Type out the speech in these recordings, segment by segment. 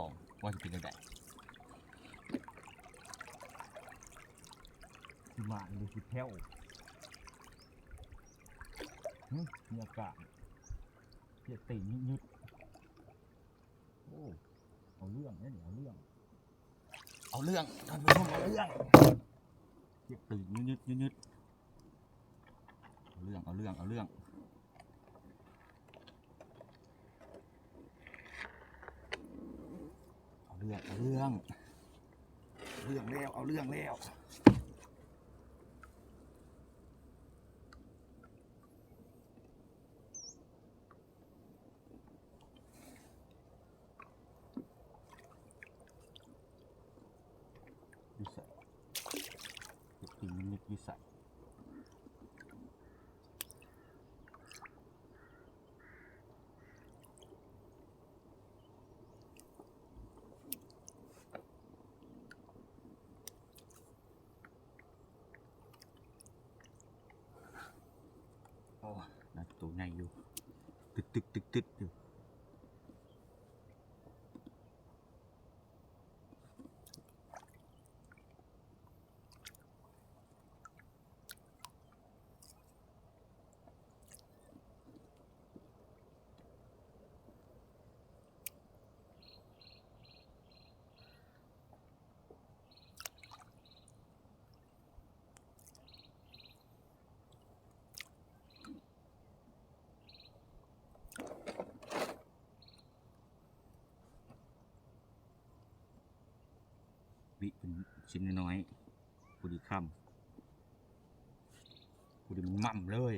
องว่าจะเป็นยังไงมาดูสิแถวมีอากาศเจ็ดตียืดโอ้เอาเรื่องเนี่ยเอาเรื่องท่านผู้ชมเอาเรื่องเจ็ดตียืดเอาเรื่องเอาเรื่องแล้วยูใส่ติ่งนิดยูใส่น่าตัวใหญ่อยู่ตึกอยู่วิเป็นชิ้นน้อยๆกูดีค่ำกูดีมันมั่มเลย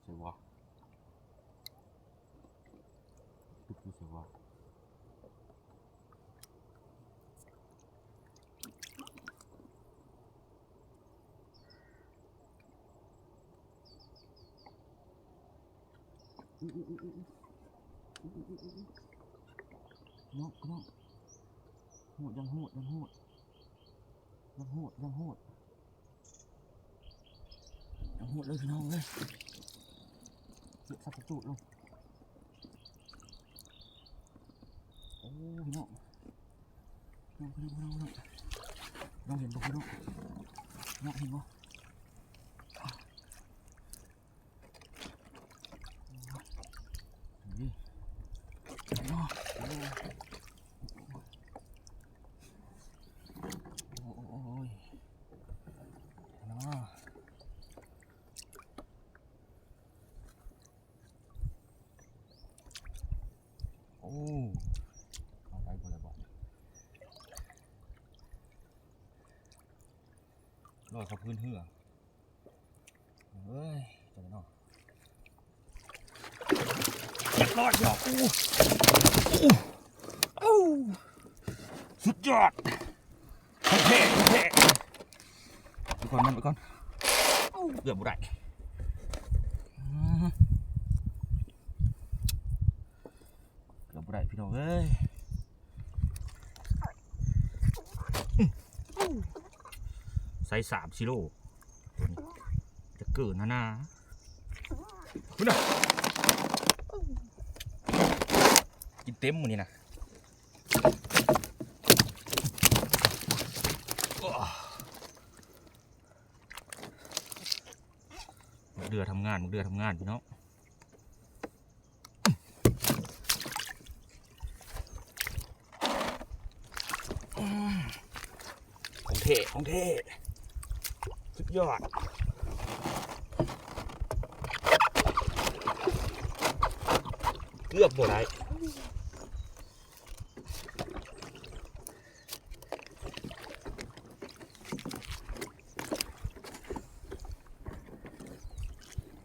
ใช่วะตุ๊กใช่วะน้องโหดยังโหดเลยพี่น้องเลยเยอะสักจุดลงโอ้พี่น้องเห็นปะพี่น้องเห็นปะนี่เอาไปบนระบบลอยเขาพื้นเหื่อเฮ้ยจะไปนอนรอดหยอกสุดยอดเท่ไปก่อนเกือบบุได้พี่น้องเอ้ยไซส์3 กิโลจะเกินนะคุณน่ะกินเต็มหมดนี่นะเดือทำงานพี่น้องของเท่สุดยอดเกือบหมดเลย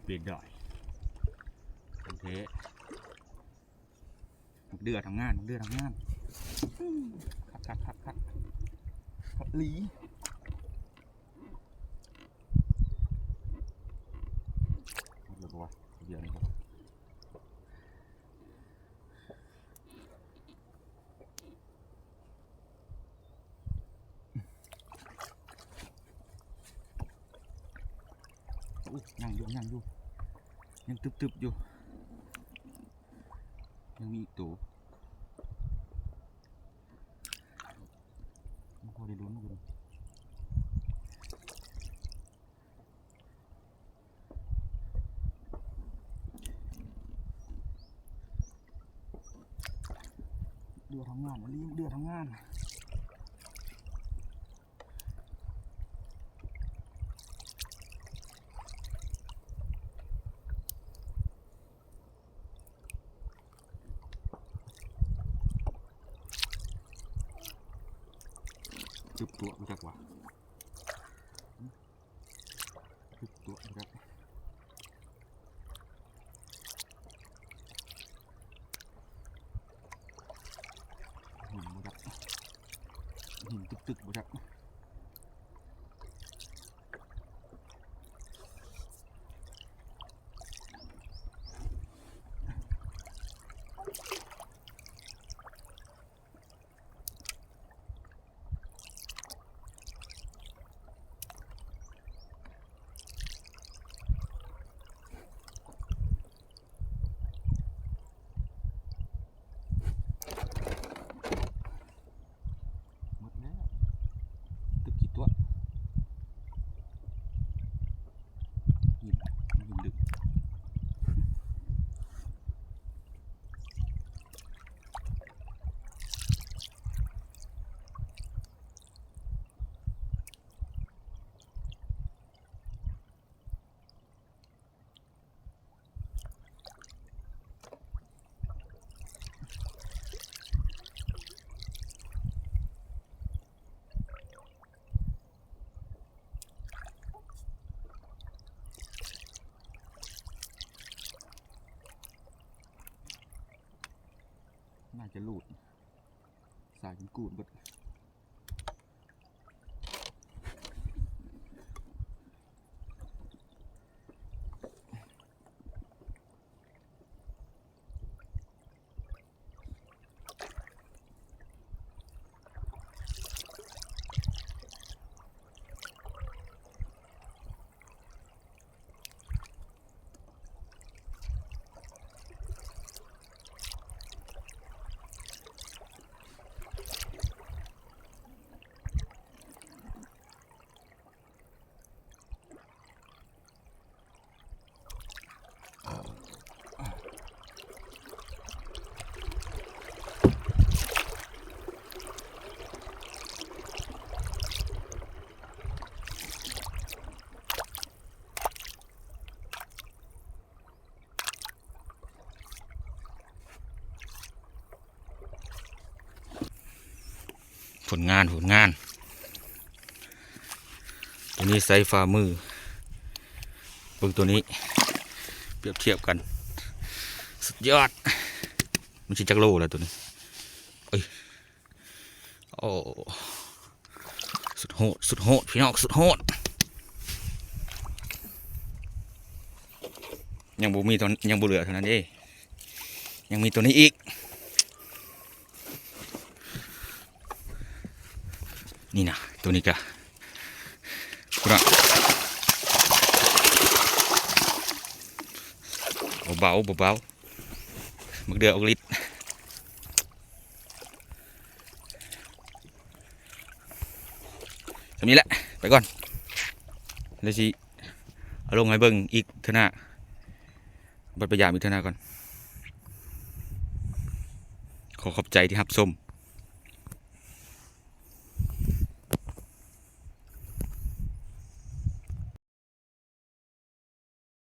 เปลี่ยนดอยของเท่เดือทำงานคักลีเดี๋ยวนี้ครับยังตึบอยู่ ยังมีอีกตัวพอได้ลุ้นกันเดือดทำงานรีบเดือดทำงานจุดตัวรู้จักวะจุดตัวรู้จักหินรู้จักหินตึกรู้จักน่าจะลูดสายเป็นกูดบดผลงานตัวนี้ไซส์ฝ่ามือเบิ่งตัวนี้เปรียบเทียบกันสุดยอดมันชิจักโลแล้วตัวนี้เอ้ยโอ้สุดโหดพี่น้องสุดโหดยังบ่มีตัวยังบ่เหลือเท่านั้นเองยังมีตัวนี้อีกนี่นะตัวนี้กะกระเบามึกเดือดออกฤทธิ์แบบนี้แหละไปก่อนแล้วสิเอาลงให้เบิ่งอีกเท่าน่ะบัดประหยัดอีกเท่าน่ะก่อนขอขอบใจที่รับชม